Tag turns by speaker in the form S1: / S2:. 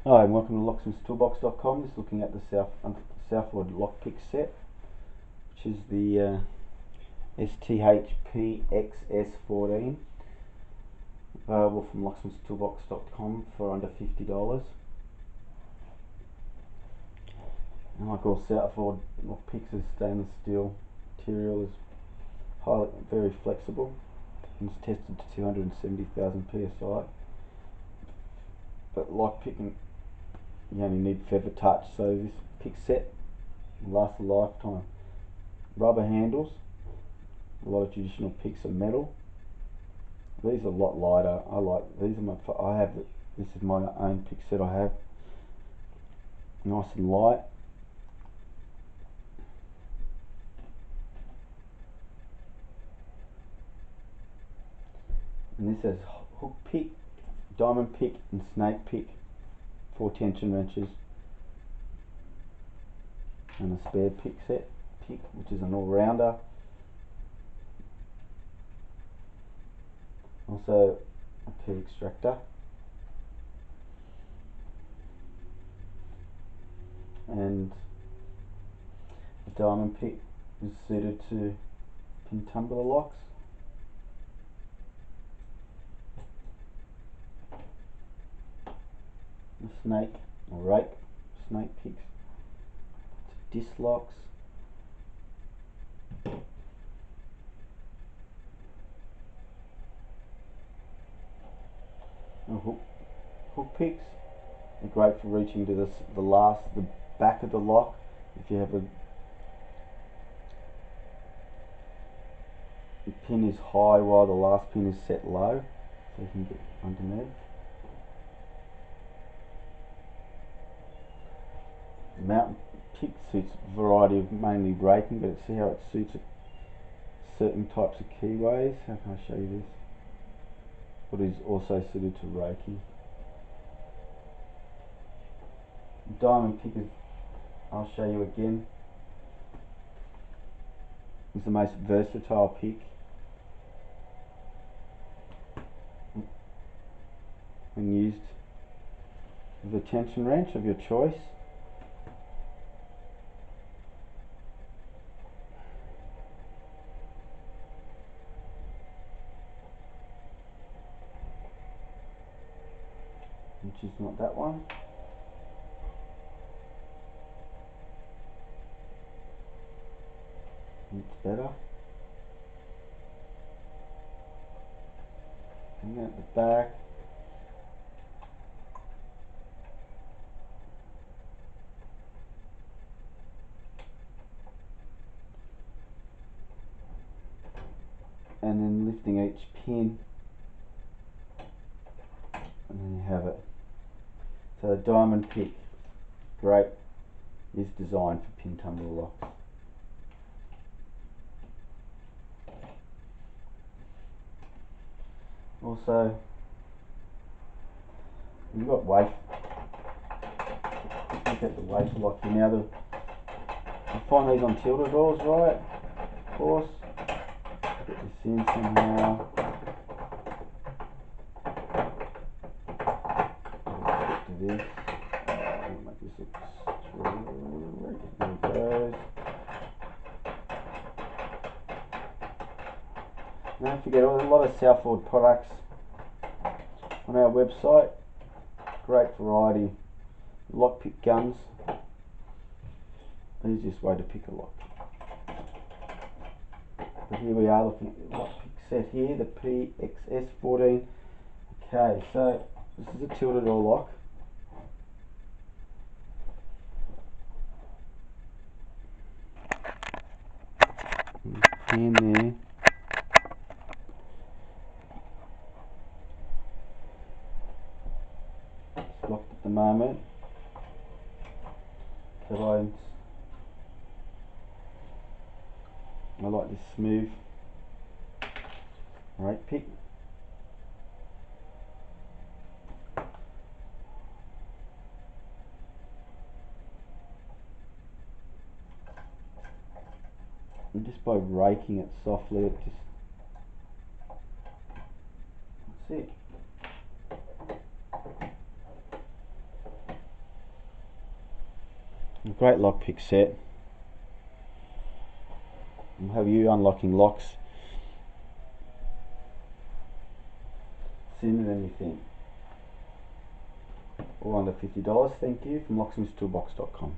S1: Hi, and welcome to locksmithstoolbox.com. This is looking at the Southord lockpick set, which is the PXS-14, available from locksmithstoolbox.com for under $50. And like all Southord lockpicks, the stainless steel material is very flexible, and it's tested to 270,000 psi. But lockpicking, you only need feather touch, so this pick set will last a lifetime. Rubber handles. A lot of traditional picks are metal. These are a lot lighter. I like these. This is my own pick set I have. Nice and light. And this has hook pick, diamond pick, and snake pick. 4 tension wrenches. And a spare pick, which is an all-rounder. Also a key extractor. And the diamond pick is suited to pin tumbler locks. The snake or rake snake picks, disc locks, and hook picks are great for reaching to the back of the lock. If you have the pin is high while the last pin is set low, so you can get underneath. The mountain pick suits a variety of mainly raking, but see how it suits certain types of keyways. How can I show you this? But is also suited to raking. Diamond pick is, I'll show you again, is the most versatile pick. When used with a tension wrench of your choice. Which is not that one. It's better. And at the back. And then lifting each pin, and then you have it. So the diamond pick, great, is designed for pin tumbler locks. Also, you've got look at the wafer lock here now. You find these on tilted doors, right? Of course. Get this in somehow. Stick to this. I'll make this look straight. There it goes. Don't forget, a lot of Southord products on our website. Great variety. Lockpick guns. Easiest way to pick a lock. But here we are looking at the lockpick set here, the PXS-14. Okay, so this is a tilted door lock. Pin there. It's locked at the moment. I like this smooth rake pick. And just by raking it softly, that's it. A great lockpick set. We'll have you unlocking locks sooner than you think. All under $50. Thank you from locksmithstoolbox.com.